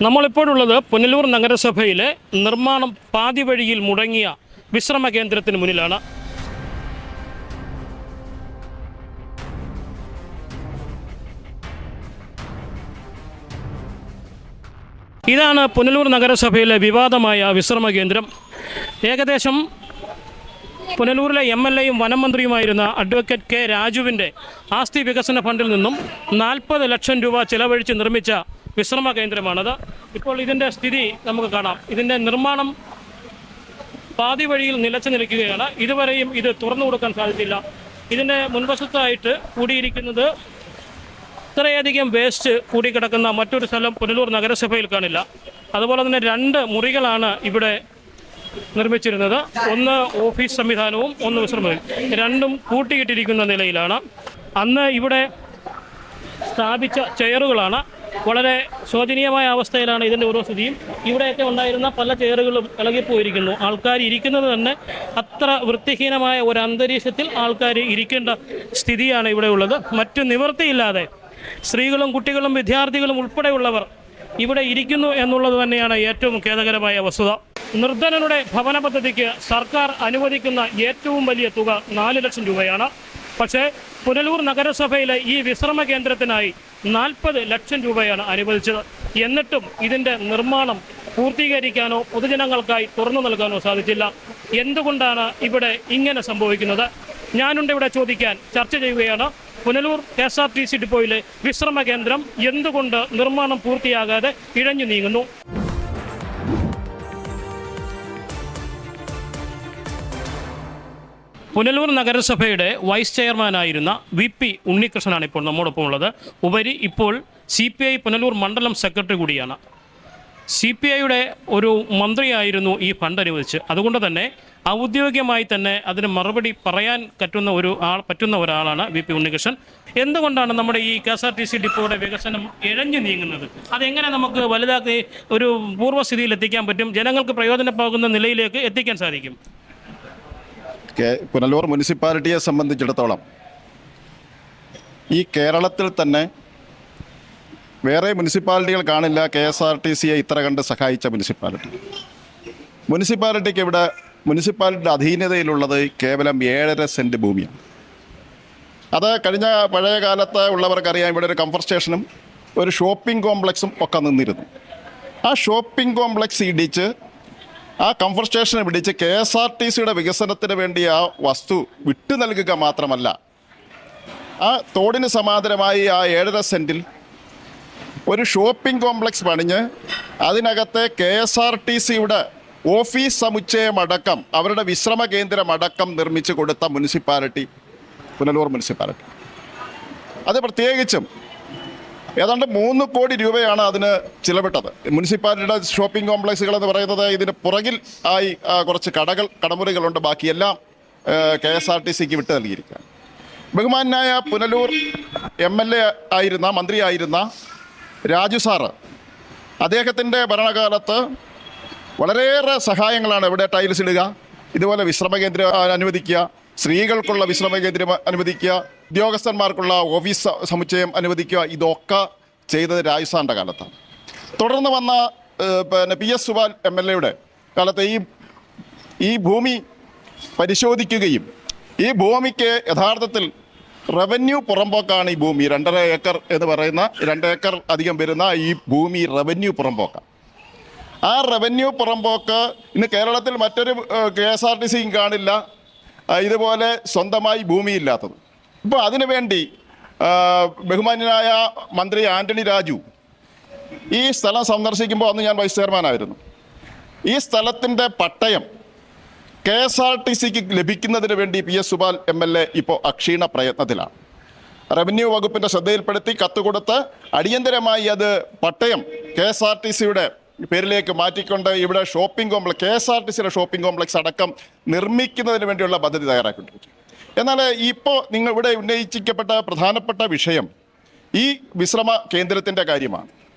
നമ്മളിപ്പോഴുള്ളത് പുനലൂർ നഗരസഭയിലെ നിർമ്മാണം പാതി വഴിയിൽ മുടങ്ങിയ വിശ്രമ കേന്ദ്രത്തിന് മുന്നിലാണ്. ഇതാണ് പുനലൂർ നഗരസഭയിലെ വിവാദമായ വിശ്രമ കേന്ദ്രം. ഏകദേശം പുനലൂരിലെ MLA-യും വനം മന്ത്രിയുമായിരുന്ന അഡ്വക്കേറ്റ് കെ രാജുവിൻ്റെ ആസ്തി വികസന ഫണ്ടിൽ നിന്നും 40 ലക്ഷം രൂപ ചിലവഴിച്ച് നിർമ്മിച്ച വിശ്രമ കേന്ദ്രമാണത്. ഇപ്പോൾ ഇതിൻ്റെ സ്ഥിതി നമുക്ക് കാണാം. ഇതിൻ്റെ നിർമ്മാണം പാതി വഴിയിൽ നിലച്ചു നിൽക്കുകയാണ്. ഇതുവരെയും ഇത് തുറന്നു കൊടുക്കാൻ സാധിച്ചില്ല. ഇതിൻ്റെ മുൻവശത്തായിട്ട് കൂടിയിരിക്കുന്നത് ഇത്രയധികം വേസ്റ്റ് കൂടിക്കിടക്കുന്ന മറ്റൊരു സ്ഥലം പുനലൂർ നഗരസഭയിൽ കാണില്ല. അതുപോലെ തന്നെ 2 മുറികളാണ് ഇവിടെ നിർമ്മിച്ചിരുന്നത്. ഒന്ന് ഓഫീസ് സംവിധാനവും ഒന്ന് വിശ്രമവും, രണ്ടും കൂട്ടിയിട്ടിരിക്കുന്ന നിലയിലാണ്. അന്ന് ഇവിടെ സ്ഥാപിച്ച ചെയറുകളാണ്. വളരെ ശോചനീയമായ അവസ്ഥയിലാണ് ഇതിൻ്റെ ഓരോ സ്ഥിതിയും. ഇവിടെയൊക്കെ ഉണ്ടായിരുന്ന പല ചെയറുകളും ഇളകിപ്പോയിരിക്കുന്നു. ആൾക്കാർ ഇരിക്കുന്നത് തന്നെ അത്ര വൃത്തിഹീനമായ ഒരു അന്തരീക്ഷത്തിൽ ആൾക്കാർ ഇരിക്കേണ്ട സ്ഥിതിയാണ് ഇവിടെ ഉള്ളത്. മറ്റു നിവൃത്തിയില്ലാതെ സ്ത്രീകളും കുട്ടികളും വിദ്യാർത്ഥികളും ഉൾപ്പെടെയുള്ളവർ ഇവിടെ ഇരിക്കുന്നു എന്നുള്ളത് തന്നെയാണ് ഏറ്റവും ഖേദകരമായ വസ്തുത. നിർധനരുടെ ഭവന പദ്ധതിക്ക് സർക്കാർ അനുവദിക്കുന്ന ഏറ്റവും വലിയ തുക 4 ലക്ഷം രൂപയാണ്. പക്ഷേ പുനലൂർ നഗരസഭയിലെ ഈ വിശ്രമ കേന്ദ്രത്തിനായി 40 ലക്ഷം രൂപയാണ് അനുവദിച്ചത്. എന്നിട്ടും ഇതിൻ്റെ നിർമ്മാണം പൂർത്തീകരിക്കാനോ പൊതുജനങ്ങൾക്കായി തുറന്നു നൽകാനോ സാധിച്ചില്ല. എന്തുകൊണ്ടാണ് ഇവിടെ ഇങ്ങനെ സംഭവിക്കുന്നത്? ഞാനുണ്ട് ഇവിടെ ചോദിക്കാൻ. ചർച്ച ചെയ്യുകയാണ്. പുനലൂർ KSRTC ഡിപ്പോയിലെ വിശ്രമ കേന്ദ്രം എന്തുകൊണ്ട് നിർമ്മാണം പൂർത്തിയാകാതെ ഇഴഞ്ഞു നീങ്ങുന്നു? പുനലൂർ നഗരസഭയുടെ വൈസ് ചെയർമാനായിരുന്ന VP ഉണ്ണികൃഷ്ണനാണ് ഇപ്പോൾ നമ്മോടൊപ്പം ഉള്ളത്. ഉപരി ഇപ്പോൾ CPI പുനലൂർ മണ്ഡലം സെക്രട്ടറി കൂടിയാണ്. CPIയുടെ ഒരു മന്ത്രിയായിരുന്നു ഈ ഫണ്ട് അനുവദിച്ച്. അതുകൊണ്ട് തന്നെ ഔദ്യോഗികമായി തന്നെ അതിന് മറുപടി പറയാൻ പറ്റുന്ന ഒരാളാണ് VP ഉണ്ണികൃഷ്ണൻ. എന്തുകൊണ്ടാണ് നമ്മുടെ ഈ KSRTC ഡിപ്പോയുടെ വികസനം ഇഴഞ്ഞു നീങ്ങുന്നത്? അതെങ്ങനെ നമുക്ക് വലുതാക്കി ഒരു പൂർവ്വസ്ഥിതിയിൽ എത്തിക്കാൻ പറ്റും, ജനങ്ങൾക്ക് പ്രയോജനമാകുന്ന നിലയിലേക്ക് എത്തിക്കാൻ സാധിക്കും? പുനലൂർ മുനിസിപ്പാലിറ്റിയെ സംബന്ധിച്ചിടത്തോളം ഈ കേരളത്തിൽ തന്നെ വേറെ മുനിസിപ്പാലിറ്റികൾ കാണില്ല KSRTCയെ ഇത്ര കണ്ട് സഹായിച്ച മുനിസിപ്പാലിറ്റിക്ക് ഇവിടെ മുനിസിപ്പാലിറ്റിയുടെ അധീനതയിലുള്ളത് കേവലം 7.5 സെൻറ്റ് ഭൂമിയാണ്. അത് കഴിഞ്ഞ പഴയ കാലത്ത് ഉള്ളവർക്കറിയാം. ഇവിടെ ഒരു കംഫർട്ട് സ്റ്റേഷനും ഒരു ഷോപ്പിംഗ് കോംപ്ലക്സും ഒക്കെ നിന്നിരുന്നു. ആ ഷോപ്പിംഗ് കോംപ്ലക്സ് ഇടിച്ച് ആ കംഫർട്ട് സ്റ്റേഷനെ പിടിച്ച് KSRTCയുടെ വികസനത്തിന് വേണ്ടി ആ വസ്തു വിട്ടു നൽകുക മാത്രമല്ല, ആ തോടിന് സമാന്തരമായി ആ 7.5 സെൻറ്റിൽ ഒരു ഷോപ്പിംഗ് കോംപ്ലക്സ് പണിഞ്ഞ് അതിനകത്തെ KSRTCയുടെ ഓഫീസ് സമുച്ചയമടക്കം അവരുടെ വിശ്രമ കേന്ദ്രമടക്കം നിർമ്മിച്ചു കൊടുത്ത മുനിസിപ്പാലിറ്റി പുനലൂർ മുനിസിപ്പാലിറ്റി. അത് പ്രത്യേകിച്ചും ഏതാണ്ട് 3 കോടി രൂപയാണ് അതിന് ചിലവിട്ടത്. മുനിസിപ്പാലിറ്റിയുടെ ഷോപ്പിംഗ് കോംപ്ലക്സുകൾ എന്ന് പറയുന്നത് ഇതിന് പുറകിൽ ആയി കുറച്ച് കടമുറികളുണ്ട്. ബാക്കിയെല്ലാം KSRTCക്ക് വിട്ടു നൽകിയിരിക്കുക. ബഹുമാനായ പുനലൂർ MLA ആയിരുന്ന മന്ത്രിയായിരുന്ന രാജു സാറ് അദ്ദേഹത്തിൻ്റെ ഭരണകാലത്ത് വളരെയേറെ സഹായങ്ങളാണ്. ഇവിടെ ടൈൽസ് ഇടുക, ഇതുപോലെ വിശ്രമ കേന്ദ്രം അനുവദിക്കുക, സ്ത്രീകൾക്കുള്ള വിശ്രമ കേന്ദ്രം അനുവദിക്കുക, ഉദ്യോഗസ്ഥന്മാർക്കുള്ള ഓഫീസ് സമുച്ചയം അനുവദിക്കുക, ഇതൊക്കെ ചെയ്തത് രാജസ്ഥാൻ്റെ കാലത്താണ്. തുടർന്ന് വന്ന PS സുബാൽ MLA-യുടെ കാലത്ത് ഈ ഭൂമി പരിശോധിക്കുകയും ഈ ഭൂമിക്ക് യഥാർത്ഥത്തിൽ റവന്യൂ പുറമ്പോക്കാണ്. ഈ ഭൂമി 2.5 ഏക്കർ എന്ന് പറയുന്ന 2 ഏക്കർ അധികം വരുന്ന ഈ ഭൂമി റവന്യൂ പുറമ്പോക്കാണ്. ആ റവന്യൂ പുറമ്പോക്ക് ഇന്ന് കേരളത്തിൽ മറ്റൊരു KSRTCയും കാണില്ല ഇതുപോലെ സ്വന്തമായി ഭൂമിയില്ലാത്തത്. ഇപ്പോൾ അതിനുവേണ്ടി ബഹുമാന്യനായ മന്ത്രി ആൻ്റണി രാജു ഈ സ്ഥലം സന്ദർശിക്കുമ്പോൾ, അന്ന് ഞാൻ വൈസ് ചെയർമാനായിരുന്നു, ഈ സ്ഥലത്തിൻ്റെ പട്ടയം KSRTCക്ക് ലഭിക്കുന്നതിന് വേണ്ടി PS സുബാൽ MLA ഇപ്പോൾ അക്ഷീണ പ്രയത്നത്തിലാണ്. റവന്യൂ വകുപ്പിൻ്റെ ശ്രദ്ധയിൽപ്പെടുത്തി കത്ത് കൊടുത്ത് അടിയന്തരമായി അത് പട്ടയം KSRTCയുടെ പേരിലേക്ക് മാറ്റിക്കൊണ്ട് ഇവിടെ ഷോപ്പിംഗ് കോംപ്ലക്സ് KSRTCയുടെ ഷോപ്പിംഗ് കോംപ്ലക്സ് അടക്കം നിർമ്മിക്കുന്നതിന് വേണ്ടിയുള്ള പദ്ധതി തയ്യാറാക്കിയിട്ടുണ്ട്. എന്നാൽ ഇപ്പോൾ നിങ്ങൾ ഇവിടെ ഉന്നയിക്കപ്പെട്ട പ്രധാനപ്പെട്ട വിഷയം ഈ വിശ്രമ കേന്ദ്രത്തിൻ്റെ കാര്യമാണ്.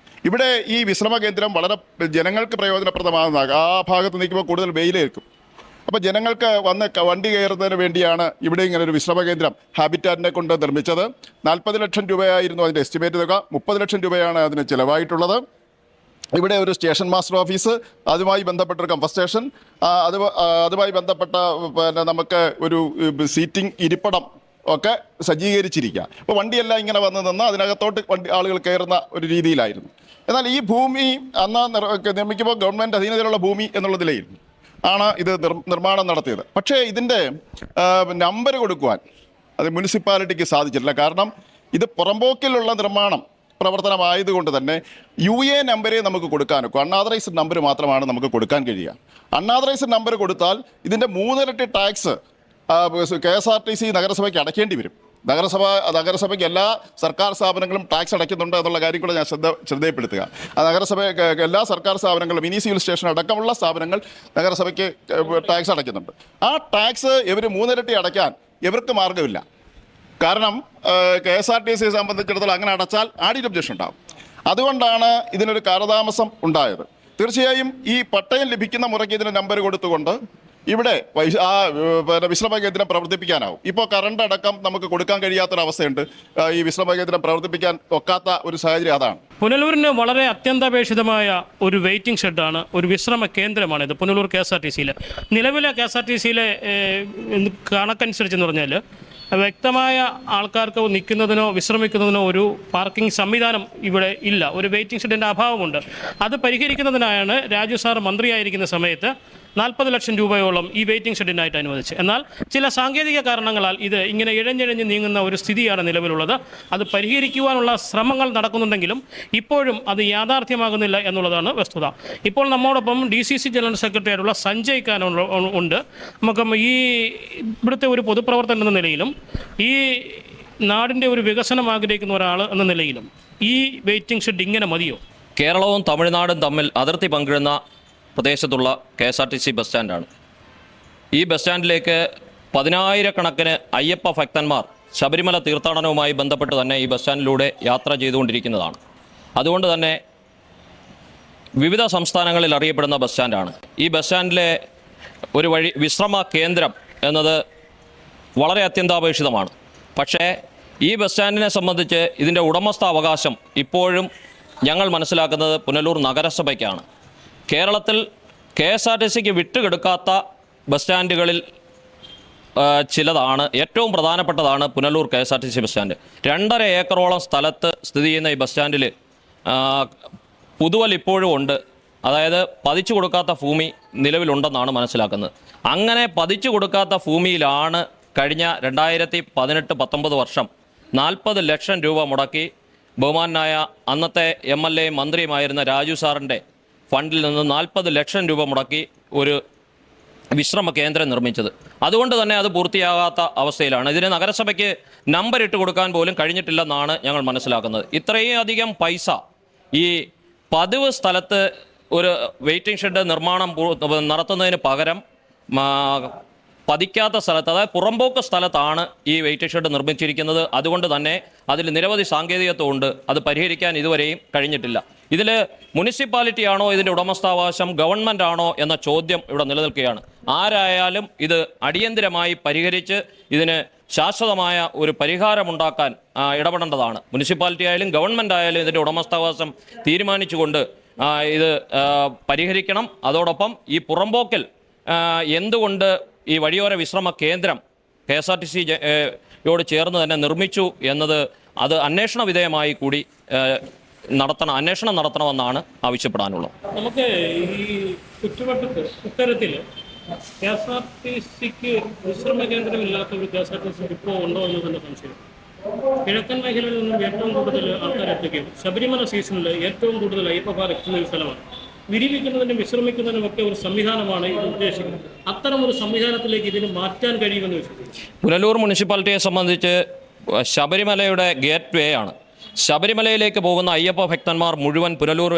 ഇവിടെ ഈ വിശ്രമ കേന്ദ്രം വളരെ ജനങ്ങൾക്ക് പ്രയോജനപ്രദമാകുന്ന ആ ഭാഗത്ത് നിൽക്കുമ്പോൾ കൂടുതൽ വെയിലേൽക്കും. അപ്പോൾ ജനങ്ങൾക്ക് വന്ന് വണ്ടി കയറുന്നതിന് വേണ്ടിയാണ് ഇവിടെ ഇങ്ങനെ ഒരു വിശ്രമ കേന്ദ്രം ഹാബിറ്റാറ്റിനെ കൊണ്ട് നിർമ്മിച്ചത്. 40 ലക്ഷം രൂപയായിരുന്നു അതിൻ്റെ എസ്റ്റിമേറ്റ് തുക. 30 ലക്ഷം രൂപയാണ് അതിന് ചിലവായിട്ടുള്ളത്. ഇവിടെ ഒരു സ്റ്റേഷൻ മാസ്റ്റർ ഓഫീസ്, അതുമായി ബന്ധപ്പെട്ടൊരു കംഫർ സ്റ്റേഷൻ, അതുമായി ബന്ധപ്പെട്ട പിന്നെ നമുക്ക് ഒരു സീറ്റിംഗ് ഇരിപ്പിടം ഒക്കെ സജ്ജീകരിച്ചിരിക്കുക. അപ്പോൾ വണ്ടിയെല്ലാം ഇങ്ങനെ വന്ന് നിന്ന് അതിനകത്തോട്ട് ആളുകൾ കയറുന്ന ഒരു രീതിയിലായിരുന്നു. എന്നാൽ ഈ ഭൂമി അന്ന് നിർമ്മിക്കുമ്പോൾ ഗവൺമെൻറ് അധീനതയിലുള്ള ഭൂമി എന്നുള്ള നിലയിൽ ആണ് ഇത് നിർമ്മാണം നടത്തിയത്. പക്ഷേ ഇതിൻ്റെ നമ്പർ കൊടുക്കുവാൻ അത് മുനിസിപ്പാലിറ്റിക്ക് സാധിച്ചിട്ടില്ല. കാരണം ഇത് പുറമ്പോക്കിലുള്ള നിർമ്മാണം പ്രവർത്തനമായതുകൊണ്ട് തന്നെ UA നമ്പരേ നമുക്ക് കൊടുക്കാനൊക്കെ, അൺആതറൈസ്ഡ് നമ്പർ മാത്രമാണ് നമുക്ക് കൊടുക്കാൻ കഴിയുക. അൺആതറൈസ്ഡ് നമ്പർ കൊടുത്താൽ ഇതിൻ്റെ 3 ഇരട്ടി ടാക്സ് KSRTC നഗരസഭയ്ക്ക് അടയ്ക്കേണ്ടി വരും. നഗരസഭയ്ക്ക് എല്ലാ സർക്കാർ സ്ഥാപനങ്ങളും ടാക്സ് അടയ്ക്കുന്നുണ്ട് എന്നുള്ള കാര്യം കൂടെ ഞാൻ ശ്രദ്ധയപ്പെടുത്തുക. നഗരസഭ എല്ലാ സർക്കാർ സ്ഥാപനങ്ങളും മിനി സിവിൽ സ്റ്റേഷൻ അടക്കമുള്ള സ്ഥാപനങ്ങൾ നഗരസഭയ്ക്ക് ടാക്സ് അടയ്ക്കുന്നുണ്ട്. ആ ടാക്സ് ഇവർ 3 ഇരട്ടി അടയ്ക്കാൻ ഇവർക്ക് മാർഗമില്ല. കാരണം KSRTC സംബന്ധിച്ചിടത്തോളം അങ്ങനെ അടച്ചാൽ ആഡിറ്റ് ഒബ്ജക്ഷൻ ഉണ്ടാകും. അതുകൊണ്ടാണ് ഇതിനൊരു കാലതാമസം ഉണ്ടായത്. തീർച്ചയായും ഈ പട്ടയം ലഭിക്കുന്ന മുറയ്ക്ക് ഇതിന് നമ്പർ കൊടുത്തുകൊണ്ട് ഇവിടെ പിന്നെ വിശ്രമ കേന്ദ്രം പ്രവർത്തിപ്പിക്കാനാവും. ഇപ്പോൾ കറണ്ട് അടക്കം നമുക്ക് കൊടുക്കാൻ കഴിയാത്തൊരവസ്ഥയുണ്ട്. ഈ വിശ്രമ കേന്ദ്രം പ്രവർത്തിപ്പിക്കാൻ ഒക്കാത്ത ഒരു സാഹചര്യം അതാണ്. പുനലൂരിന് വളരെ അത്യന്താപേക്ഷിതമായ ഒരു വെയിറ്റിംഗ് ഷെഡാണ്, ഒരു വിശ്രമ കേന്ദ്രമാണിത് പുനലൂർ KSRTC. നിലവിലെ KSRTC കണക്കനുസരിച്ചെന്ന് പറഞ്ഞാൽ വ്യക്തമായ ആൾക്കാർക്ക് നിൽക്കുന്നതിനോ വിശ്രമിക്കുന്നതിനോ ഒരു പാർക്കിംഗ് സംവിധാനം ഇവിടെ ഇല്ല. ഒരു വെയിറ്റിംഗ് ഷെഡിൻ്റെ അഭാവമുണ്ട്. അത് പരിഹരിക്കുന്നതിനായാണ് രാജു സാർ മന്ത്രിയായിരിക്കുന്ന സമയത്ത് 40 ലക്ഷം രൂപയോളം ഈ വെയിറ്റിംഗ് ഷെഡിനായിട്ട് അനുവദിച്ചു. എന്നാൽ ചില സാങ്കേതിക കാരണങ്ങളാൽ ഇത് ഇങ്ങനെ ഇഴഞ്ഞിഴഞ്ഞ് നീങ്ങുന്ന ഒരു സ്ഥിതിയാണ് നിലവിലുള്ളത്. അത് പരിഹരിക്കുവാനുള്ള ശ്രമങ്ങൾ നടക്കുന്നുണ്ടെങ്കിലും ഇപ്പോഴും അത് യാഥാർത്ഥ്യമാകുന്നില്ല എന്നുള്ളതാണ് വസ്തുത. ഇപ്പോൾ നമ്മോടൊപ്പം DCC ജനറൽ സെക്രട്ടറി ആയിട്ടുള്ള സഞ്ജയ് ഖാൻ ഉണ്ട്. നമുക്ക് ഈ ഇവിടുത്തെ ഒരു പൊതുപ്രവർത്തകൻ എന്ന നിലയിലും ഈ നാടിൻ്റെ ഒരു വികസനം ആഗ്രഹിക്കുന്ന ഒരാൾ എന്ന നിലയിലും ഈ വെയിറ്റിംഗ് ഷെഡ് ഇങ്ങനെ മതിയോ? കേരളവും തമിഴ്നാടും തമ്മിൽ അതിർത്തി പങ്കിടുന്ന പ്രദേശത്തുള്ള KSRTC ബസ് സ്റ്റാൻഡാണ്. ഈ ബസ് സ്റ്റാൻഡിലേക്ക് 10,000-കണക്കിന് അയ്യപ്പ ഭക്തന്മാർ ശബരിമല തീർത്ഥാടനവുമായി ബന്ധപ്പെട്ട് തന്നെ ഈ ബസ് സ്റ്റാൻഡിലൂടെ യാത്ര ചെയ്തുകൊണ്ടിരിക്കുന്നതാണ്. അതുകൊണ്ട് തന്നെ വിവിധ സംസ്ഥാനങ്ങളിൽ അറിയപ്പെടുന്ന ബസ് സ്റ്റാൻഡാണ്. ഈ ബസ് സ്റ്റാൻഡിലെ ഒരു വിശ്രമ കേന്ദ്രം എന്നത് വളരെ അത്യന്താപേക്ഷിതമാണ്. പക്ഷേ ഈ ബസ് സ്റ്റാൻഡിനെ സംബന്ധിച്ച് ഇതിൻ്റെ ഉടമസ്ഥാവകാശം ഇപ്പോഴും ഞങ്ങൾ മനസ്സിലാക്കുന്നത് പുനലൂർ നഗരസഭയ്ക്കാണ്. കേരളത്തിൽ KSRTCക്ക് വിട്ടുകൊടുക്കാത്ത ബസ് സ്റ്റാൻഡുകളിൽ ചിലതാണ്. ഏറ്റവും പ്രധാനപ്പെട്ടതാണ് പുനലൂർ KSRTC ബസ് സ്റ്റാൻഡ്. 2.5 ഏക്കറോളം സ്ഥലത്ത് സ്ഥിതി ചെയ്യുന്ന ഈ ബസ് സ്റ്റാൻഡിൽ പുതുവൽ ഇപ്പോഴും ഉണ്ട്. അതായത് പതിച്ചു കൊടുക്കാത്ത ഭൂമി നിലവിലുണ്ടെന്നാണ് മനസ്സിലാക്കുന്നത്. അങ്ങനെ പതിച്ചു കൊടുക്കാത്ത ഭൂമിയിലാണ് കഴിഞ്ഞ 2018-19 വർഷം 40 ലക്ഷം രൂപ മുടക്കി ബഹുമാനായ അന്നത്തെ MLA മന്ത്രിയുമായിരുന്ന രാജു സാറിൻ്റെ ഫണ്ടിൽ നിന്ന് 40 ലക്ഷം രൂപ മുടക്കി ഒരു വിശ്രമ കേന്ദ്രം നിർമ്മിച്ചത്. അതുകൊണ്ട് തന്നെ അത് പൂർത്തിയാകാത്ത അവസ്ഥയിലാണ്. ഇതിന് നഗരസഭയ്ക്ക് നമ്പർ ഇട്ട് കൊടുക്കാൻ പോലും കഴിഞ്ഞിട്ടില്ലെന്നാണ് ഞങ്ങൾ മനസ്സിലാക്കുന്നത്. ഇത്രയും അധികം പൈസ ഈ പതിവ് സ്ഥലത്ത് ഒരു വെയിറ്റിംഗ് ഷെഡ് നിർമ്മാണം നടത്തുന്നതിന് പകരം പതിക്കാത്ത സ്ഥലത്ത്, അതായത് പുറമ്പോക്ക് സ്ഥലത്താണ് ഈ വെയിറ്റിംഗ് ഷെഡ് നിർമ്മിച്ചിരിക്കുന്നത്. അതുകൊണ്ട് തന്നെ അതിൽ നിരവധി സാങ്കേതികത്വമുണ്ട്. അത് പരിഹരിക്കാൻ ഇതുവരെയും കഴിഞ്ഞിട്ടില്ല. ഇതിൽ മുനിസിപ്പാലിറ്റി ആണോ ഇതിൻ്റെ ഉടമസ്ഥാവകാശം, ഗവൺമെൻറ് ആണോ എന്ന ചോദ്യം ഇവിടെ നിലനിൽക്കുകയാണ്. ആരായാലും ഇത് അടിയന്തിരമായി പരിഹരിച്ച് ഇതിന് ശാശ്വതമായ ഒരു പരിഹാരമുണ്ടാക്കാൻ ഇടപെടേണ്ടതാണ്. മുനിസിപ്പാലിറ്റി ആയാലും ഗവൺമെൻറ് ആയാലും ഇതിൻ്റെ ഉടമസ്ഥാവകാശം തീരുമാനിച്ചുകൊണ്ട് ഇത് പരിഹരിക്കണം. അതോടൊപ്പം ഈ പുറമ്പോക്കിൽ എന്തുകൊണ്ട് ഈ വഴിയോര വിശ്രമ കേന്ദ്രം KSRTC യോട് ചേർന്ന് തന്നെ നിർമ്മിച്ചു എന്നത് അത് അന്വേഷണ വിധേയമായി കൂടി അന്വേഷണം നടത്തണമെന്നാണ് ആവശ്യപ്പെടാനുള്ളത്. നമുക്ക് ഈ ചുറ്റുവട്ടത്ത് ഇത്തരത്തിൽ KSRTCക്ക് വിശ്രമ കേന്ദ്രമില്ലാത്ത ഒരു KSRTC ഇപ്പോൾ ഉണ്ടോ എന്ന് തന്നെ സംശയം. കിഴക്കൻ മേഖലയിൽ നിന്നും ഏറ്റവും കൂടുതൽ ആൾക്കാർ എത്തുകയും ശബരിമല സീസണിൽ ഏറ്റവും കൂടുതൽ അയ്യപ്പന്മാർ എത്തുന്ന ഒരു സ്ഥലമാണ്. വിരിവിക്കുന്നതിനും വിശ്രമിക്കുന്നതിനും ഒക്കെ ഒരു സംവിധാനമാണ് ഇത് ഉദ്ദേശിക്കുന്നത്. അത്തരം ഒരു സംവിധാനത്തിലേക്ക് ഇതിന് മാറ്റാൻ കഴിയുമെന്ന് വിശ്വസിക്കുന്നു. പുനലൂർ മുനിസിപ്പാലിറ്റിയെ സംബന്ധിച്ച് ശബരിമലയുടെ ഗേറ്റ് വേ ആണ്. ശബരിമലയിലേക്ക് പോകുന്ന അയ്യപ്പ ഭക്തന്മാർ മുഴുവൻ പുനലൂർ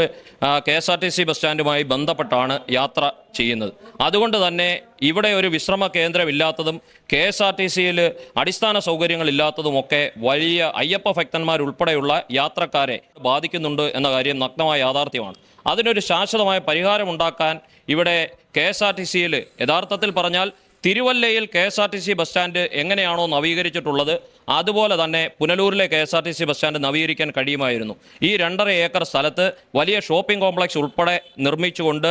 KSRTC ബസ് സ്റ്റാൻഡുമായി ബന്ധപ്പെട്ടാണ് യാത്ര ചെയ്യുന്നത്. അതുകൊണ്ട് തന്നെ ഇവിടെ ഒരു വിശ്രമ കേന്ദ്രമില്ലാത്തതും KSRTCയിൽ അടിസ്ഥാന സൗകര്യങ്ങളില്ലാത്തതുമൊക്കെ വലിയ അയ്യപ്പ ഭക്തന്മാരുൾപ്പെടെയുള്ള യാത്രക്കാരെ ബാധിക്കുന്നുണ്ട് എന്ന കാര്യം നഗ്നമായ യാഥാർത്ഥ്യമാണ്. അതിനൊരു ശാശ്വതമായ പരിഹാരമുണ്ടാക്കാൻ ഇവിടെ KSRTCയിൽ യഥാർത്ഥത്തിൽ പറഞ്ഞാൽ തിരുവല്ലയിൽ KSRTC ബസ് സ്റ്റാൻഡ് എങ്ങനെയാണോ നവീകരിച്ചിട്ടുള്ളത് അതുപോലെ തന്നെ പുനലൂരിലെ KSRTC ബസ് സ്റ്റാൻഡ് നവീകരിക്കാൻ കഴിയുമായിരുന്നു. ഈ 2.5 ഏക്കർ സ്ഥലത്ത് വലിയ ഷോപ്പിംഗ് കോംപ്ലക്സ് ഉൾപ്പെടെ നിർമ്മിച്ചുകൊണ്ട്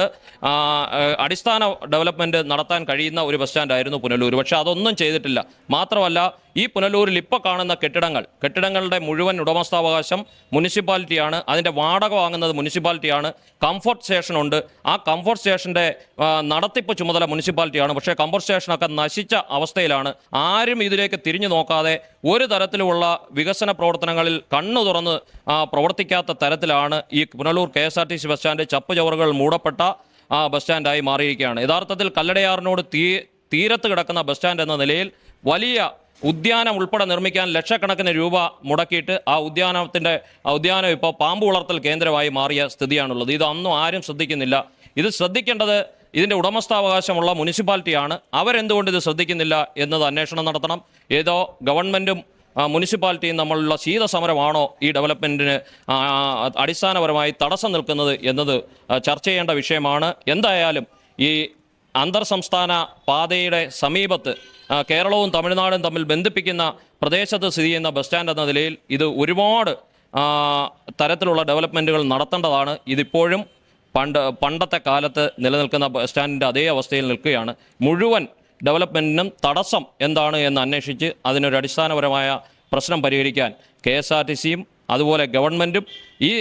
അടിസ്ഥാന ഡെവലപ്മെൻറ്റ് നടത്താൻ കഴിയുന്ന ഒരു ബസ് സ്റ്റാൻഡായിരുന്നു പുനലൂർ. പക്ഷേ അതൊന്നും ചെയ്തിട്ടില്ല. മാത്രമല്ല, ഈ പുനലൂരിൽ ഇപ്പോൾ കാണുന്ന കെട്ടിടങ്ങളുടെ മുഴുവൻ ഉടമസ്ഥാവകാശം മുനിസിപ്പാലിറ്റിയാണ്. അതിൻ്റെ വാടക വാങ്ങുന്നത് മുനിസിപ്പാലിറ്റിയാണ്. കംഫർട്ട് സ്റ്റേഷനുണ്ട്. ആ കംഫർട്ട് സ്റ്റേഷൻ്റെ നടത്തിപ്പ് ചുമതല മുനിസിപ്പാലിറ്റിയാണ്. പക്ഷേ കംഫർട്ട് സ്റ്റേഷനൊക്കെ നശിച്ച അവസ്ഥയിലാണ്. ആരും ഇതിലേക്ക് തിരിഞ്ഞു നോക്കാതെ ഒരു തരത്തിലുമുള്ള വികസന പ്രവർത്തനങ്ങളിൽ കണ്ണു തുറന്ന് പ്രവർത്തിക്കാത്ത തരത്തിലാണ് ഈ പുനലൂർ KSRTC ബസ് സ്റ്റാൻഡ് ചപ്പുചവറുകൾ മൂടപ്പെട്ട ബസ് സ്റ്റാൻഡായി മാറിയിരിക്കുകയാണ്. യഥാർത്ഥത്തിൽ കല്ലടയാറിനോട് തീരത്ത് കിടക്കുന്ന ബസ് സ്റ്റാൻഡ് എന്ന നിലയിൽ വലിയ ഉദ്യാനം ഉൾപ്പെടെ നിർമ്മിക്കാൻ ലക്ഷക്കണക്കിന് രൂപ മുടക്കിയിട്ട് ആ ഉദ്യാനം ഇപ്പോൾ പാമ്പ് വളർത്തൽ കേന്ദ്രമായി മാറിയ സ്ഥിതിയാണുള്ളത്. ഇതൊന്നും ആരും ശ്രദ്ധിക്കുന്നില്ല. ഇത് ശ്രദ്ധിക്കേണ്ടത് ഇതിൻ്റെ ഉടമസ്ഥാവകാശമുള്ള മുനിസിപ്പാലിറ്റിയാണ്. അവരെന്തുകൊണ്ട് ഇത് ശ്രദ്ധിക്കുന്നില്ല എന്നത് അന്വേഷണം നടത്തണം. ഏതോ ഗവൺമെൻറ്റും മുനിസിപ്പാലിറ്റിയും തമ്മിലുള്ള ശീതസമരമാണോ ഈ ഡെവലപ്മെൻറ്റിന് അടിസ്ഥാനപരമായി തടസ്സം നിൽക്കുന്നത് എന്നത് ചർച്ച ചെയ്യേണ്ട വിഷയമാണ്. എന്തായാലും ഈ അന്തർ സംസ്ഥാന പാതയുടെ സമീപത്ത് കേരളവും തമിഴ്നാടും തമ്മിൽ ബന്ധിപ്പിക്കുന്ന പ്രദേശത്ത് സ്ഥിതി ചെയ്യുന്ന ബസ് സ്റ്റാൻഡ് എന്ന നിലയിൽ ഇത് ഒരുപാട് തരത്തിലുള്ള ഡെവലപ്മെൻറ്റുകൾ നടത്തേണ്ടതാണ്. ഇതിപ്പോഴും പണ്ടത്തെ കാലത്ത് നിലനിൽക്കുന്ന ബസ് സ്റ്റാൻഡിൻ്റെ അതേ അവസ്ഥയിൽ നിൽക്കുകയാണ്. മുഴുവൻ ഡെവലപ്മെൻറ്റിനും തടസ്സം എന്താണ് എന്ന് അന്വേഷിച്ച് അതിനൊരു അടിസ്ഥാനപരമായ പ്രശ്നം പരിഹരിക്കാൻ KSRTCയും അതുപോലെ ഗവൺമെൻറ്റും ഈ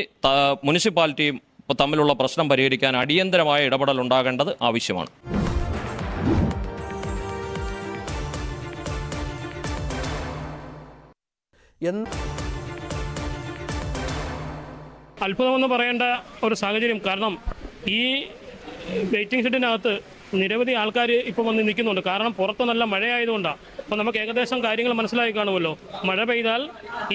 മുനിസിപ്പാലിറ്റിയും തമ്മിലുള്ള പ്രശ്നം പരിഹരിക്കാൻ അടിയന്തരമായ ഇടപെടൽ ഉണ്ടാകേണ്ടത് ആവശ്യമാണ്. അത്ഭുതമെന്ന് പറയേണ്ട ഒരു സാഹചര്യം. കാരണം ഈ വെയിറ്റിംഗ് ഷെഡിനകത്ത് നിരവധി ആൾക്കാർ ഇപ്പോൾ വന്ന് നിൽക്കുന്നുണ്ട്. കാരണം പുറത്ത് നല്ല മഴയായതുകൊണ്ടാണ്. അപ്പോൾ നമുക്ക് ഏകദേശം കാര്യങ്ങൾ മനസ്സിലായി കാണുമല്ലോ. മഴ പെയ്താൽ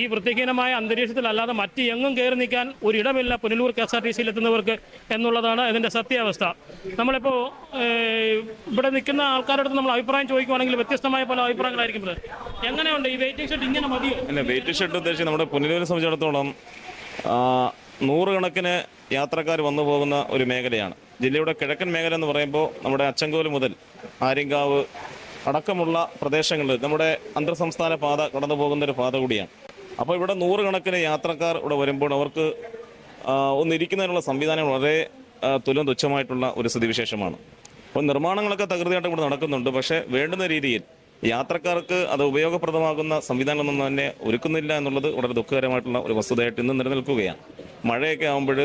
ഈ വൃത്തിഹീനമായ അന്തരീക്ഷത്തിലല്ലാതെ മറ്റ് എങ്ങും കയറി നിൽക്കാൻ ഒരിടമില്ല പുനലൂർ KSRTCയിൽ എത്തുന്നവർക്ക് എന്നുള്ളതാണ് ഇതിൻ്റെ സത്യാവസ്ഥ. നമ്മളിപ്പോൾ ഇവിടെ നിൽക്കുന്ന ആൾക്കാരുടെ അടുത്ത് നമ്മൾ അഭിപ്രായം ചോദിക്കുവാണെങ്കിൽ വ്യത്യസ്തമായ പല അഭിപ്രായങ്ങളായിരിക്കും. എങ്ങനെയുണ്ട് ഈ വെയിറ്റിംഗ് ഷെഡ്? ഇങ്ങനെ മതിയോ? അല്ല, വെയിറ്റിംഗ് ഷെഡ് ഉദ്ദേശിച്ച് നമ്മുടെ പുനലൂരിനെ സംബന്ധിച്ചിടത്തോളം നൂറുകണക്കിന് യാത്രക്കാർ വന്നു പോകുന്ന ഒരു മേഖലയാണ്. ജില്ലയുടെ കിഴക്കൻ മേഖല എന്ന് പറയുമ്പോൾ നമ്മുടെ അച്ചൻകോല് മുതൽ ആര്യങ്കാവ് അടക്കമുള്ള പ്രദേശങ്ങളിൽ നമ്മുടെ അന്തർ സംസ്ഥാന പാത കടന്നു പോകുന്നൊരു പാത കൂടിയാണ്. അപ്പോൾ ഇവിടെ നൂറുകണക്കിന് യാത്രക്കാർ ഇവിടെ വരുമ്പോൾ അവർക്ക് ഒന്നിരിക്കുന്നതിനുള്ള സംവിധാനം വളരെ തുച്ഛമായിട്ടുള്ള ഒരു സ്ഥിതിവിശേഷമാണ്. അപ്പോൾ നിർമ്മാണങ്ങളൊക്കെ തകൃതിയായിട്ട് ഇവിടെ നടക്കുന്നുണ്ട്. പക്ഷേ വേണ്ടുന്ന രീതിയിൽ യാത്രക്കാർക്ക് അത് ഉപയോഗപ്രദമാകുന്ന സംവിധാനമൊന്നും തന്നെ ഒരുക്കുന്നില്ല എന്നുള്ളത് വളരെ ദുഃഖകരമായിട്ടുള്ള ഒരു വസ്തുതയായിട്ട് ഇന്ന് നിലനിൽക്കുകയാണ്. മഴയൊക്കെ ആകുമ്പോൾ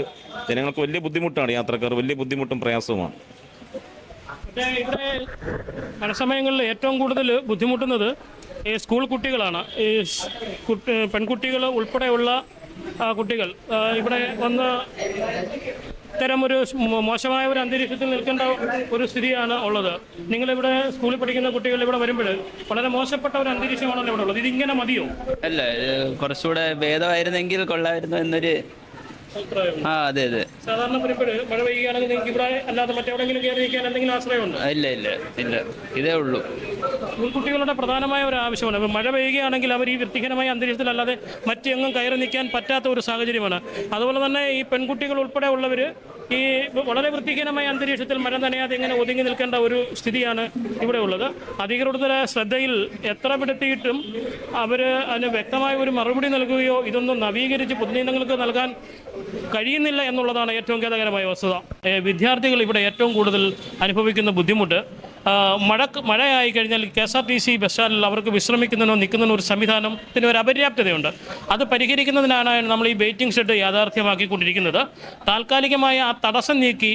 ജനങ്ങൾക്ക് വലിയ ബുദ്ധിമുട്ടാണ്. യാത്രക്കാർ വലിയ ബുദ്ധിമുട്ടും പ്രയാസവുമാണ്. ഇവിടെ പല സമയങ്ങളിൽ ഏറ്റവും കൂടുതൽ ബുദ്ധിമുട്ടുന്നത് ഈ സ്കൂൾ കുട്ടികളാണ്. ഈ പെൺകുട്ടികൾ ഉൾപ്പെടെയുള്ള കുട്ടികൾ ഇവിടെ വന്ന് ഇത്തരമൊരു മോശമായ ഒരു അന്തരീക്ഷത്തിൽ നിൽക്കേണ്ട ഒരു സ്ഥിതിയാണ് ഉള്ളത്. നിങ്ങളിവിടെ സ്കൂളിൽ പഠിക്കുന്ന കുട്ടികൾ ഇവിടെ വരുമ്പോൾ വളരെ മോശപ്പെട്ട ഒരു അന്തരീക്ഷമാണല്ലോ ഇവിടെ ഉള്ളത്. ഇതിങ്ങനെ മതിയോ? അല്ല, കുറച്ചുകൂടെ ഭേദമായിരുന്നെങ്കിൽ കൊള്ളായിരുന്നു എന്നൊരു അതെ. സാധാരണ വരുമ്പോൾ മഴ പെയ്യുകയാണെങ്കിൽ നിങ്ങൾക്ക് ഇവിടെ അല്ലാതെ മറ്റെവിടെയെങ്കിലും കയറി നിൽക്കാൻ എന്തെങ്കിലും ആശ്രയമുണ്ടോ? ഇല്ല, ഇതേ ഉള്ളൂ. സ്കൂൾ കുട്ടികളുടെ പ്രധാനമായ ഒരു ആവശ്യമാണ്. മഴ പെയ്യുകയാണെങ്കിൽ അവർ ഈ വൃത്തിഹീനമായ അന്തരീക്ഷത്തിലല്ലാതെ മറ്റെങ്ങും കയറി നിൽക്കാൻ പറ്റാത്ത ഒരു സാഹചര്യമാണ്. അതുപോലെ തന്നെ ഈ പെൺകുട്ടികൾ ഉൾപ്പെടെ ഉള്ളവർ ഈ വളരെ വൃത്തിഹീനമായ അന്തരീക്ഷത്തിൽ മഴ നനയാതെ ഇങ്ങനെ ഒതുങ്ങി നിൽക്കേണ്ട ഒരു സ്ഥിതിയാണ് ഇവിടെ ഉള്ളത്. അധികൃതരുടെ ശ്രദ്ധയിൽ എത്ര പെടുത്തിയിട്ടും അവർ അതിന് വ്യക്തമായ ഒരു മറുപടി നൽകുകയോ ഇതൊന്നും നവീകരിച്ച് പൊതുജനങ്ങൾക്ക് നൽകാൻ കഴിയുന്നില്ല എന്നുള്ളതാണ് ഏറ്റവും ഖേദകരമായ വസ്തുത. വിദ്യാർത്ഥികൾ ഇവിടെ ഏറ്റവും കൂടുതൽ അനുഭവിക്കുന്ന ബുദ്ധിമുട്ട് മഴയായി കഴിഞ്ഞാൽ KSRTC ബസ് സ്റ്റാൻഡിൽ അവർക്ക് വിശ്രമിക്കുന്നതിനോ നിൽക്കുന്നതിനോ ഒരു സംവിധാനത്തിന് ഒരു അപര്യാപ്തതയുണ്ട്. അത് പരിഹരിക്കുന്നതിനാണ് നമ്മൾ ഈ വെയിറ്റിംഗ് ഷെഡ് യാഥാർത്ഥ്യമാക്കിക്കൊണ്ടിരിക്കുന്നത്. താൽക്കാലികമായ ആ തടസ്സം നീക്കി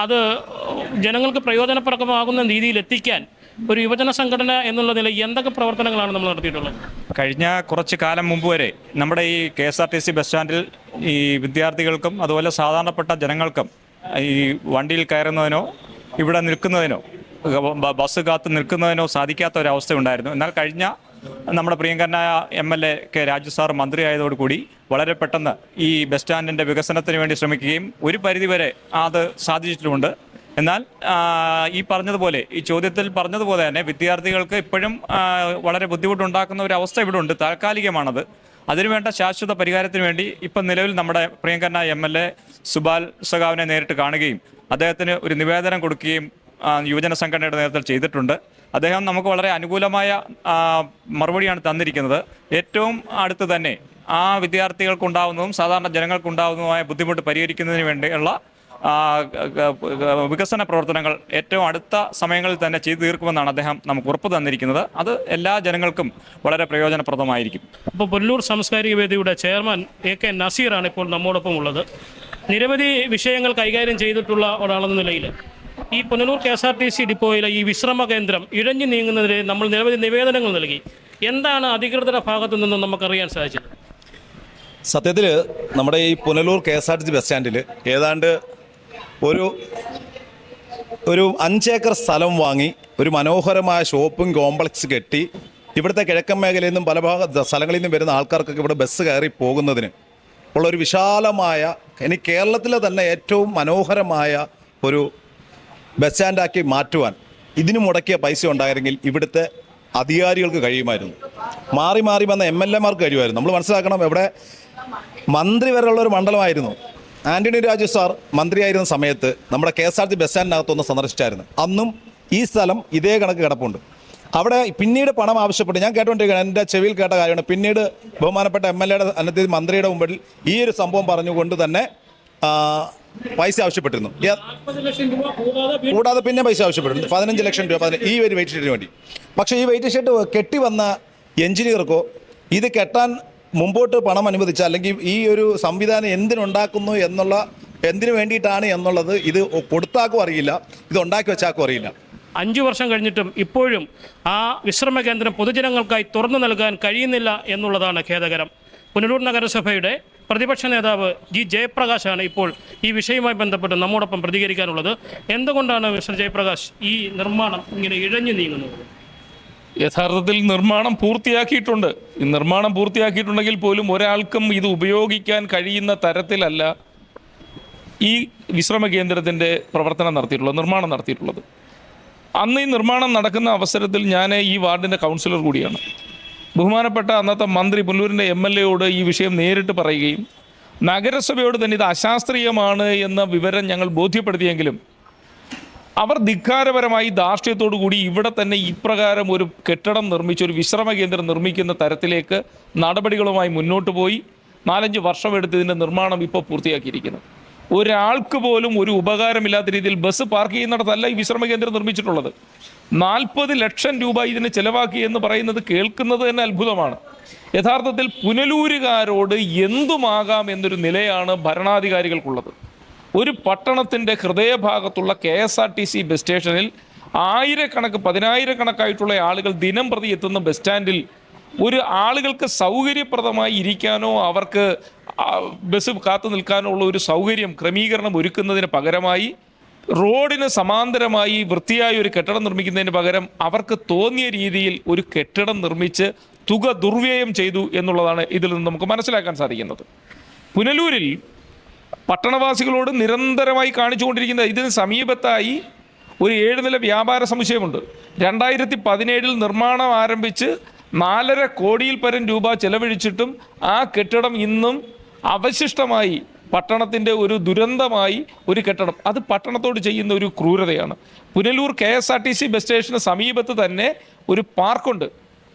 അത് ജനങ്ങൾക്ക് പ്രയോജനപ്രദമാകുന്ന രീതിയിൽ എത്തിക്കാൻ ഒരു യുവജന സംഘടന എന്നുള്ള നിലയിൽ എന്തൊക്കെ പ്രവർത്തനങ്ങളാണ് നമ്മൾ നടത്തിയിട്ടുള്ളത്? കഴിഞ്ഞ കുറച്ച് കാലം മുമ്പ് വരെ നമ്മുടെ ഈ KSRTC ബസ് സ്റ്റാൻഡിൽ ഈ വിദ്യാർത്ഥികൾക്കും അതുപോലെ സാധാരണപ്പെട്ട ജനങ്ങൾക്കും ഈ വണ്ടിയിൽ കയറുന്നതിനോ ഇവിടെ നിൽക്കുന്നതിനോ ബസ് കാത്ത് നിൽക്കുന്നതിനോ സാധിക്കാത്ത ഒരവസ്ഥയുണ്ടായിരുന്നു. എന്നാൽ കഴിഞ്ഞ നമ്മുടെ പ്രിയങ്കരനായ MLA കെ രാജു സാർ മന്ത്രിയായതോടുകൂടി വളരെ പെട്ടെന്ന് ഈ ബസ് സ്റ്റാൻഡിൻ്റെ വികസനത്തിന് വേണ്ടി ശ്രമിക്കുകയും ഒരു പരിധിവരെ അത് സാധിച്ചിട്ടുമുണ്ട്. എന്നാൽ ഈ പറഞ്ഞതുപോലെ ഈ ചോദ്യത്തിൽ പറഞ്ഞതുപോലെ തന്നെ വിദ്യാർത്ഥികൾക്ക് ഇപ്പോഴും വളരെ ബുദ്ധിമുട്ടുണ്ടാക്കുന്ന ഒരു അവസ്ഥ ഇവിടെ ഉണ്ട്. താൽക്കാലികമാണത്. അതിനുവേണ്ട ശാശ്വത പരിഹാരത്തിന് വേണ്ടി ഇപ്പം നിലവിൽ നമ്മുടെ പ്രിയങ്കരനായ MLA സുബാൽ സഖാവിനെ നേരിട്ട് കാണുകയും അദ്ദേഹത്തിന് ഒരു നിവേദനം കൊടുക്കുകയും യുവജന സംഘടനയുടെ നേതൃത്വത്തിൽ ചെയ്തിട്ടുണ്ട്. അദ്ദേഹം നമുക്ക് വളരെ അനുകൂലമായ മറുപടിയാണ് തന്നിരിക്കുന്നത്. ഏറ്റവും അടുത്ത് തന്നെ ആ വിദ്യാർത്ഥികൾക്കുണ്ടാവുന്നതും സാധാരണ ജനങ്ങൾക്കുണ്ടാവുന്നതുമായ ബുദ്ധിമുട്ട് പരിഹരിക്കുന്നതിന് വേണ്ടിയുള്ള വികസന പ്രവർത്തനങ്ങൾ ഏറ്റവും അടുത്ത സമയങ്ങളിൽ തന്നെ ചെയ്തു തീർക്കുമെന്നാണ് അദ്ദേഹം നമുക്ക് ഉറപ്പ് തന്നിരിക്കുന്നത്. അത് എല്ലാ ജനങ്ങൾക്കും വളരെ പ്രയോജനപ്രദമായിരിക്കും. അപ്പോൾ പുനലൂർ സാംസ്കാരിക വേദിയുടെ ചെയർമാൻ AK നസീറാണ് ഇപ്പോൾ നമ്മോടൊപ്പം ഉള്ളത്. നിരവധി വിഷയങ്ങൾ കൈകാര്യം ചെയ്തിട്ടുള്ള ഒരാളെന്ന നിലയിൽ ഈ പുനലൂർ KSRTC ഡിപ്പോയിലെ ഈ വിശ്രമ കേന്ദ്രം ഇഴഞ്ഞു നീങ്ങുന്നതിന് നമ്മൾ നിരവധി നിവേദനങ്ങൾ നൽകി. എന്താണ് അധികൃതരുടെ ഭാഗത്തു നിന്ന് നമുക്കറിയാൻ സാധിച്ചത്? സത്യത്തിൽ നമ്മുടെ ഈ പുനലൂർ KSRTC ബസ് സ്റ്റാൻഡിൽ ഏതാണ്ട് ഒരു 5 ഏക്കർ സ്ഥലം വാങ്ങി ഒരു മനോഹരമായ ഷോപ്പിംഗ് കോംപ്ലക്സ് കെട്ടി ഇവിടുത്തെ കിഴക്കൻ മേഖലയിൽ നിന്നും പല സ്ഥലങ്ങളിൽ നിന്നും വരുന്ന ആൾക്കാർക്കൊക്കെ ഇവിടെ ബസ് കയറി പോകുന്നതിന് ഉള്ളൊരു വിശാലമായ, ഇനി കേരളത്തിലെ തന്നെ ഏറ്റവും മനോഹരമായ ഒരു ബസ് സ്റ്റാൻഡാക്കി മാറ്റുവാൻ ഇതിന് മുടക്കിയ പൈസ ഉണ്ടായിരുന്നെങ്കിൽ ഇവിടുത്തെ അധികാരികൾക്ക് കഴിയുമായിരുന്നു. മാറി മാറി വന്ന MLA-മാർക്ക് കഴിയുമായിരുന്നു. നമ്മൾ മനസ്സിലാക്കണം, ഇവിടെ മന്ത്രി വരെയുള്ള ഒരു മണ്ഡലമായിരുന്നു. ആന്റണി രാജു സാർ മന്ത്രിയായിരുന്ന സമയത്ത് നമ്മുടെ KSRTC ബസ് സ്റ്റാൻഡിനകത്തൊന്ന് സന്ദർശിച്ചായിരുന്നു. അന്നും ഈ സ്ഥലം ഇതേ കണക്ക് കിടപ്പുണ്ട്. അവിടെ പിന്നീട് പണം ആവശ്യപ്പെട്ട് ഞാൻ കേട്ടുകൊണ്ടിരിക്കുകയാണ്, എൻ്റെ ചെവിയിൽ കേട്ട കാര്യമാണ്. പിന്നീട് ബഹുമാനപ്പെട്ട MLA-യുടെ അന്നത്തെ മന്ത്രിയുടെ മുമ്പിൽ ഈ ഒരു സംഭവം പറഞ്ഞുകൊണ്ട് തന്നെ പൈസ ആവശ്യപ്പെട്ടിരുന്നു. കൂടാതെ പിന്നെ പൈസ ആവശ്യപ്പെട്ടിരുന്നു 15 ലക്ഷം രൂപ ഈ ഒരു വെയിറ്റ് ഷെഡിന് വേണ്ടി. പക്ഷേ ഈ വെയിറ്റ് ഷെഡ് കെട്ടി വന്ന എഞ്ചിനീയർക്കോ ഇത് കെട്ടാൻ മുമ്പോട്ട് പണം അനുവദിച്ച അല്ലെങ്കിൽ ഈ ഒരു സംവിധാനം എന്തിനുണ്ടാക്കുന്നു എന്തിനു വേണ്ടിയിട്ടാണ് എന്നുള്ളത് ഇത് കൊടുത്താക്കും അറിയില്ല, ഇത് ഉണ്ടാക്കി വെച്ചാക്കും അറിയില്ല. 5 വർഷം കഴിഞ്ഞിട്ടും ഇപ്പോഴും ആ വിശ്രമ കേന്ദ്രം പൊതുജനങ്ങൾക്കായി തുറന്നു നൽകാൻ കഴിയുന്നില്ല എന്നുള്ളതാണ് ഖേദകരം. പുനലൂർ നഗരസഭയുടെ പ്രതിപക്ഷ നേതാവ് G. ജയപ്രകാശാണ് ഇപ്പോൾ ഈ വിഷയവുമായി ബന്ധപ്പെട്ട് നമ്മോടൊപ്പം പ്രതികരിക്കാനുള്ളത്. എന്തുകൊണ്ടാണ് മിസ്റ്റർ ജയപ്രകാശ് ഈ നിർമ്മാണം ഇങ്ങനെ ഇഴഞ്ഞു നീങ്ങുന്നത്? യഥാർത്ഥത്തിൽ നിർമ്മാണം പൂർത്തിയാക്കിയിട്ടുണ്ട്. ഈ നിർമ്മാണം പൂർത്തിയാക്കിയിട്ടുണ്ടെങ്കിൽ പോലും ഒരാൾക്കും ഇത് ഉപയോഗിക്കാൻ കഴിയുന്ന തരത്തിലല്ല ഈ വിശ്രമ കേന്ദ്രത്തിൻ്റെ നിർമ്മാണം നടത്തിയിട്ടുള്ളത്. അന്ന് ഈ നിർമ്മാണം നടക്കുന്ന അവസരത്തിൽ ഞാൻ ഈ വാർഡിൻ്റെ കൗൺസിലർ കൂടിയാണ്. ബഹുമാനപ്പെട്ട അന്നത്തെ മന്ത്രി പുനലൂരിൻ്റെ MLA-യോട് ഈ വിഷയം നേരിട്ട് പറയുകയും നഗരസഭയോട് തന്നെ ഇത് അശാസ്ത്രീയമാണ് എന്ന വിവരം ഞങ്ങൾ ബോധ്യപ്പെടുത്തിയെങ്കിലും അവർ ധിക്കാരപരമായി ധാർഷ്ട്യത്തോടു കൂടി ഇവിടെ തന്നെ ഇപ്രകാരം ഒരു കെട്ടിടം നിർമ്മിച്ച് ഒരു വിശ്രമ കേന്ദ്രം നിർമ്മിക്കുന്ന തരത്തിലേക്ക് നടപടികളുമായി മുന്നോട്ട് പോയി 4-5 വർഷമെടുത്ത് ഇതിൻ്റെ നിർമ്മാണം ഇപ്പോൾ പൂർത്തിയാക്കിയിരിക്കുന്നു. ഒരാൾക്ക് പോലും ഒരു ഉപകാരമില്ലാത്ത രീതിയിൽ ബസ് പാർക്ക് ചെയ്യുന്നിടത്തല്ല ഈ വിശ്രമ കേന്ദ്രം നിർമ്മിച്ചിട്ടുള്ളത്. 40 ലക്ഷം രൂപ ഇതിന് ചെലവാക്കി എന്ന് പറയുന്നത് കേൾക്കുന്നത് തന്നെ അത്ഭുതമാണ്. യഥാർത്ഥത്തിൽ പുനലൂരുകാരോട് എന്തുമാകാം എന്നൊരു നിലയാണ് ഭരണാധികാരികൾക്കുള്ളത്. ഒരു പട്ടണത്തിൻ്റെ ഹൃദയഭാഗത്തുള്ള KSRTC ബസ് സ്റ്റേഷനിൽ 1000-10,000 ആളുകൾ ദിനം പ്രതി എത്തുന്ന ബസ് സ്റ്റാൻഡിൽ ഒരു ആളുകൾക്ക് സൗകര്യപ്രദമായി ഇരിക്കാനോ അവർക്ക് ബസ് കാത്തു നിൽക്കാനോ ഉള്ള ഒരു ക്രമീകരണം ഒരുക്കുന്നതിന് പകരമായി റോഡിന് സമാന്തരമായി വൃത്തിയായ ഒരു കെട്ടിടം നിർമ്മിക്കുന്നതിന് പകരം അവർക്ക് തോന്നിയ രീതിയിൽ ഒരു കെട്ടിടം നിർമ്മിച്ച് തുക ദുർവ്യയം ചെയ്തു എന്നുള്ളതാണ് ഇതിൽ നിന്ന് നമുക്ക് മനസ്സിലാക്കാൻ സാധിക്കുന്നത്. പുനലൂരിൽ പട്ടണവാസികളോട് നിരന്തരമായി കാണിച്ചുകൊണ്ടിരിക്കുന്നത് ഇതിന് സമീപത്തായി ഒരു 7 നില വ്യാപാര സമുച്ചയമുണ്ട്. 2017 നിർമ്മാണം ആരംഭിച്ച് 4.5 കോടിയിൽ പരം രൂപ ചെലവഴിച്ചിട്ടും ആ കെട്ടിടം ഇന്നും അവശിഷ്ടമായി പട്ടണത്തിൻ്റെ ഒരു ദുരന്തമായി ഒരു കെട്ടിടം. അത് പട്ടണത്തോട് ചെയ്യുന്ന ഒരു ക്രൂരതയാണ്. പുനലൂർ KSRTC ബസ് സ്റ്റേഷന് സമീപത്ത് തന്നെ ഒരു പാർക്കുണ്ട്.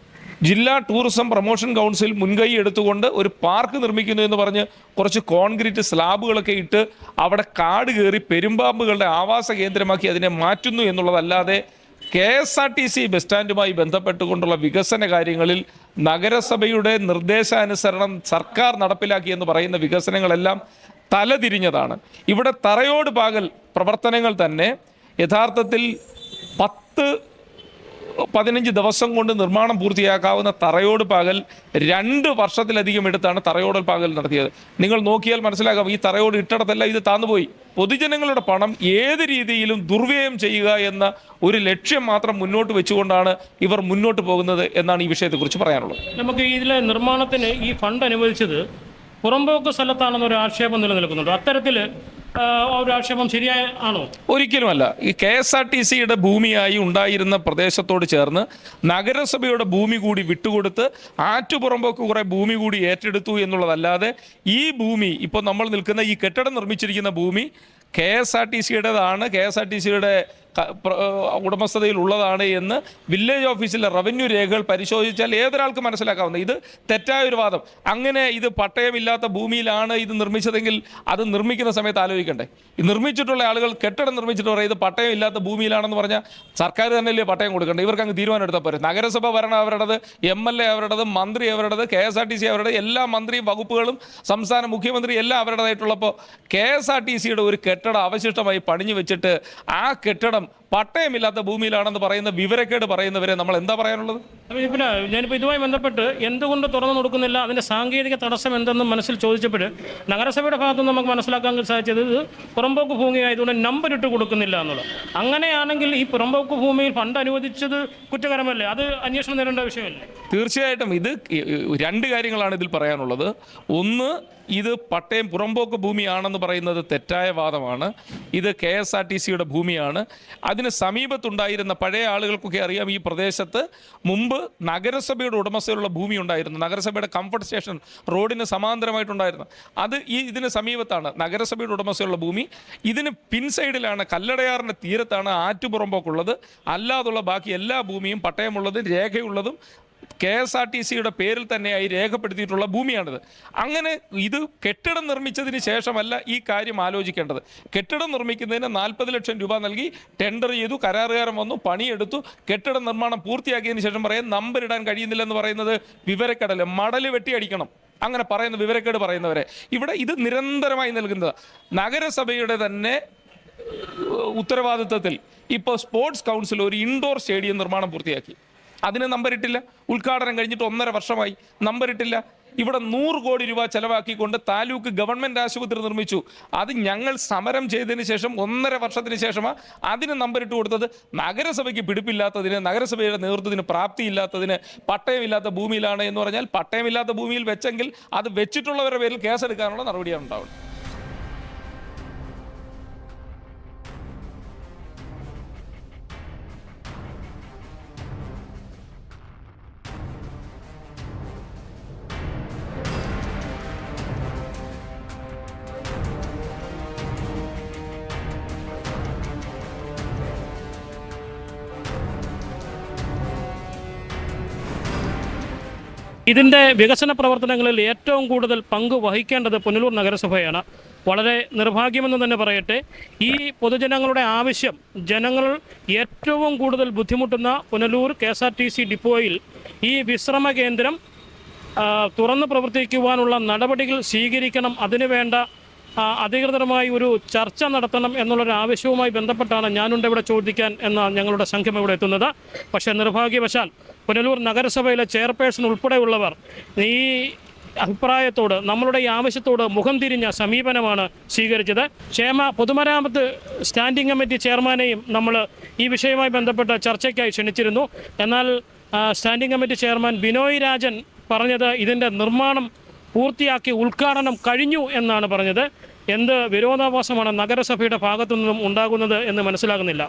ജില്ലാ ടൂറിസം പ്രൊമോഷൻ കൗൺസിൽ മുൻകൈ എടുത്തുകൊണ്ട് ഒരു പാർക്ക് നിർമ്മിക്കുന്നു എന്ന് പറഞ്ഞ് കുറച്ച് കോൺക്രീറ്റ് സ്ലാബുകളൊക്കെ ഇട്ട് അവിടെ കാട് കയറി പെരുമ്പാമ്പുകളുടെ ആവാസ കേന്ദ്രമാക്കി അതിനെ മാറ്റുന്നു എന്നുള്ളതല്ലാതെ KSRTC ബസ് സ്റ്റാൻഡുമായി ബന്ധപ്പെട്ടുകൊണ്ടുള്ള വികസന കാര്യങ്ങളിൽ നഗരസഭയുടെ നിർദ്ദേശാനുസരണം സർക്കാർ നടപ്പിലാക്കി എന്ന് പറയുന്ന വികസനങ്ങളെല്ലാം തലതിരിഞ്ഞതാണ്. ഇവിടെ തറയോട് പാകൽ പ്രവർത്തനങ്ങൾ തന്നെ യഥാർത്ഥത്തിൽ 10-15 ദിവസം കൊണ്ട് നിർമ്മാണം പൂർത്തിയാക്കാവുന്ന തറയോട് പാകൽ 2 വർഷത്തിലധികം എടുത്താണ് തറയോട് പാകൽ നടത്തിയത്. നിങ്ങൾ നോക്കിയാൽ മനസ്സിലാക്കാം, ഈ തറയോട് ഇട്ടിടത്തല്ല ഇത് താന്നുപോയി. പൊതുജനങ്ങളുടെ പണം ഏത് രീതിയിലും ദുർവ്യയം ചെയ്യുക എന്ന ഒരു ലക്ഷ്യം മാത്രം മുന്നോട്ട് വെച്ചുകൊണ്ടാണ് ഇവർ മുന്നോട്ട് പോകുന്നത് എന്നാണ് ഈ വിഷയത്തെക്കുറിച്ച് പറയാനുള്ളത്. നമുക്ക് ഇതിലെ നിർമ്മാണത്തിന് ഈ ഫണ്ട് അനുവദിച്ചത് പുറമ്പോക്ക് സ്ഥലത്താണെന്നൊരു ആക്ഷേപം നിലനിൽക്കുന്നുണ്ട്. അത്തരത്തിൽ ഒരു ആക്ഷേപം ശരിയാണോ? ഒരിക്കലുമല്ല. ഈ KSRTCയുടെ ഭൂമിയായി ഉണ്ടായിരുന്ന പ്രദേശത്തോട് ചേർന്ന് നഗരസഭയുടെ ഭൂമി കൂടി വിട്ടുകൊടുത്ത് ആറ്റുപുറമ്പോക്ക് കുറേ ഭൂമി കൂടി ഏറ്റെടുത്തു എന്നുള്ളതല്ലാതെ ഈ ഭൂമി ഇപ്പോൾ നമ്മൾ നിൽക്കുന്ന ഈ കെട്ടിടം നിർമ്മിച്ചിരിക്കുന്ന ഭൂമി KSRTCയുടേതാണ്. KSRTCയുടെ ഉടമസ്ഥതയിൽ ഉള്ളതാണ് എന്ന് വില്ലേജ് ഓഫീസിലെ റവന്യൂ രേഖകൾ പരിശോധിച്ചാൽ ഏതൊരാൾക്ക് മനസ്സിലാക്കാവുന്നത്. ഇത് തെറ്റായൊരു വാദം. അങ്ങനെ ഇത് പട്ടയമില്ലാത്ത ഭൂമിയിലാണ് ഇത് നിർമ്മിച്ചതെങ്കിൽ അത് നിർമ്മിക്കുന്ന സമയത്ത് ആലോചിക്കണ്ടേ? ഈ നിർമ്മിച്ചിട്ടുള്ള ആളുകൾ കെട്ടിടം നിർമ്മിച്ചിട്ട് പറയും ഇത് പട്ടയമില്ലാത്ത ഭൂമിയിലാണെന്ന് പറഞ്ഞാൽ സർക്കാർ തന്നെയല്ലേ പട്ടയം കൊടുക്കണ്ടേ? ഇവർക്ക് അങ്ങ് തീരുമാനം എടുത്താൽ പോരെ. നഗരസഭ ഭരണം അവരുടേത്, MLA അവരുടേത്, മന്ത്രി അവരുടേത്, KSRTC അവരുടെ, എല്ലാ മന്ത്രിയും വകുപ്പുകളും സംസ്ഥാന മുഖ്യമന്ത്രി എല്ലാം അവരുടേതായിട്ടുള്ളപ്പോൾ KSRTCയുടെ ഒരു കെട്ടിടം അവശിഷ്ടമായി പണിഞ്ഞു വെച്ചിട്ട് ആ കെട്ടിടം പട്ടയമില്ലാത്ത ഭൂമിയിലാണെന്ന് പറയുന്ന വിവരക്കേട് പറയുന്നവരെ നമ്മൾ എന്താ പറയാനുള്ളത്? പിന്നെ ഞാനിപ്പോൾ ഇതുമായി ബന്ധപ്പെട്ട് എന്തുകൊണ്ട് തുറന്നു കൊടുക്കുന്നില്ല, അതിൻ്റെ സാങ്കേതിക തടസ്സം എന്തെന്ന് മനസ്സിൽ ചോദിച്ചപ്പോൾ നഗരസഭയുടെ ഭാഗത്തുനിന്ന് നമുക്ക് മനസ്സിലാക്കാൻ സാധിച്ചത് ഇത് പുറമ്പോക്ക് ഭൂമി ആയതുകൊണ്ട് നമ്പർ ഇട്ട് കൊടുക്കുന്നില്ല എന്നുള്ളത്. അങ്ങനെയാണെങ്കിൽ ഈ പുറമ്പോക്ക് ഭൂമിയിൽ ഫണ്ട് അനുവദിച്ചത് കുറ്റകരമല്ലേ? അത് അന്വേഷണം നേടേണ്ട വിഷയമല്ലേ? തീർച്ചയായിട്ടും ഇത് രണ്ട് കാര്യങ്ങളാണ് ഇതിൽ പറയാനുള്ളത്. ഒന്ന്, ഇത് പട്ടയം പുറമ്പോക്ക് ഭൂമിയാണെന്ന് പറയുന്നത് തെറ്റായ വാദമാണ്. ഇത് KSRTCയുടെ ഭൂമിയാണ്. അതിന് സമീപത്തുണ്ടായിരുന്ന പഴയ ആളുകൾക്കൊക്കെ അറിയാം, ഈ പ്രദേശത്ത് മുമ്പ് നഗരസഭയുടെ ഉടമസ്ഥയിലുള്ള ഭൂമി ഉണ്ടായിരുന്നു. നഗരസഭയുടെ കംഫർട്ട് സ്റ്റേഷൻ റോഡിന് സമാന്തരമായിട്ടുണ്ടായിരുന്നു. അത് ഇതിന് സമീപത്താണ് നഗരസഭയുടെ ഉടമസ്ഥയുള്ള ഭൂമി. ഇതിന് പിൻസൈഡിലാണ്, കല്ലടയാറിൻ്റെ തീരത്താണ് ആറ്റുപുറമ്പോക്കുള്ളത്. അല്ലാതുള്ള ബാക്കി എല്ലാ ഭൂമിയും പട്ടയമുള്ളതും രേഖയുള്ളതും KSRTCയുടെ പേരിൽ തന്നെയായി രേഖപ്പെടുത്തിയിട്ടുള്ള ഭൂമിയാണിത്. അങ്ങനെ ഇത് കെട്ടിടം നിർമ്മിച്ചതിന് ശേഷമല്ല ഈ കാര്യം ആലോചിക്കേണ്ടത്. കെട്ടിടം നിർമ്മിക്കുന്നതിന് 40 ലക്ഷം രൂപ നൽകി ടെൻഡർ ചെയ്തു, കരാറുകാരൻ വന്നു, പണിയെടുത്തു, കെട്ടിട നിർമ്മാണം പൂർത്തിയാക്കിയതിന് ശേഷം പറയാൻ നമ്പർ ഇടാൻ കഴിയുന്നില്ലെന്ന് പറയുന്നത് വിവരക്കടല്, മടല് വെട്ടിയടിക്കണം. അങ്ങനെ പറയുന്ന വിവരക്കേട് പറയുന്നവരെ ഇവിടെ ഇത് നിരന്തരമായി നൽകുന്നത് നഗരസഭയുടെ തന്നെ ഉത്തരവാദിത്വത്തിൽ. ഇപ്പോൾ സ്പോർട്സ് കൗൺസിൽ ഒരു ഇൻഡോർ സ്റ്റേഡിയം നിർമ്മാണം പൂർത്തിയാക്കി. അതിന് നമ്പരിട്ടില്ല. ഉദ്ഘാടനം കഴിഞ്ഞിട്ട് 1.5 വർഷമായി, നമ്പരിട്ടില്ല. ഇവിടെ 100 കോടി രൂപ ചെലവാക്കിക്കൊണ്ട് താലൂക്ക് ഗവൺമെൻറ് ആശുപത്രി നിർമ്മിച്ചു. അത് ഞങ്ങൾ സമരം ചെയ്തതിന് ശേഷം 1.5 വർഷത്തിന് ശേഷമാണ് അതിന് നമ്പരിട്ട് കൊടുത്തത്. നഗരസഭയ്ക്ക് പിടിപ്പില്ലാത്തതിന്, നഗരസഭയുടെ നേതൃത്വത്തിന് പ്രാപ്തിയില്ലാത്തതിന്, പട്ടയമില്ലാത്ത ഭൂമിയിലാണ് എന്ന് പറഞ്ഞാൽ പട്ടയമില്ലാത്ത ഭൂമിയിൽ വെച്ചെങ്കിൽ അത് വെച്ചിട്ടുള്ളവരുടെ പേരിൽ കേസെടുക്കാനുള്ള നടപടിയാണ് ഉണ്ടാവുന്നത്. ഇതിൻ്റെ വികസന പ്രവർത്തനങ്ങളിൽ ഏറ്റവും കൂടുതൽ പങ്ക് വഹിക്കേണ്ടത് പുനലൂർ നഗരസഭയാണ്. വളരെ നിർഭാഗ്യമെന്ന് തന്നെ പറയട്ടെ, ഈ പൊതുജനങ്ങളുടെ ആവശ്യം, ജനങ്ങൾ ഏറ്റവും കൂടുതൽ ബുദ്ധിമുട്ടുന്ന പുനലൂർ KSRTC ഡിപ്പോയിൽ ഈ വിശ്രമ കേന്ദ്രം തുറന്ന് പ്രവർത്തിക്കുവാനുള്ള നടപടികൾ സ്വീകരിക്കണം, അതിനുവേണ്ട അധികൃതരുമായി ഒരു ചർച്ച നടത്തണം എന്നുള്ളൊരു ആവശ്യവുമായി ബന്ധപ്പെട്ടാണ് ഞാനുണ്ട് ഇവിടെ ചോദിക്കാൻ എന്ന ഞങ്ങളുടെ സംഘം ഇവിടെ എത്തുന്നത്. പക്ഷേ നിർഭാഗ്യവശാൽ പുനലൂർ നഗരസഭയിലെ ചെയർപേഴ്സൺ ഉൾപ്പെടെയുള്ളവർ ഈ അഭിപ്രായത്തോട്, നമ്മളുടെ ഈ ആവശ്യത്തോട് മുഖം തിരിഞ്ഞ സമീപനമാണ് സ്വീകരിച്ചത്. പൊതുമരാമത്ത് സ്റ്റാൻഡിംഗ് കമ്മിറ്റി ചെയർമാനെയും നമ്മൾ ഈ വിഷയവുമായി ബന്ധപ്പെട്ട് ചർച്ചയ്ക്കായി ക്ഷണിച്ചിരുന്നു. എന്നാൽ standing committee chairman Binoy Rajan പറഞ്ഞത് ഇതിൻ്റെ നിർമ്മാണം പൂർത്തിയാക്കി ഉദ്ഘാടനം കഴിഞ്ഞു എന്നാണ് പറഞ്ഞത്. എന്ത് വിരോധാഭാസമാണ് നഗരസഭയുടെ ഭാഗത്തു നിന്നും ഉണ്ടാകുന്നത് എന്ന് മനസ്സിലാകുന്നില്ല.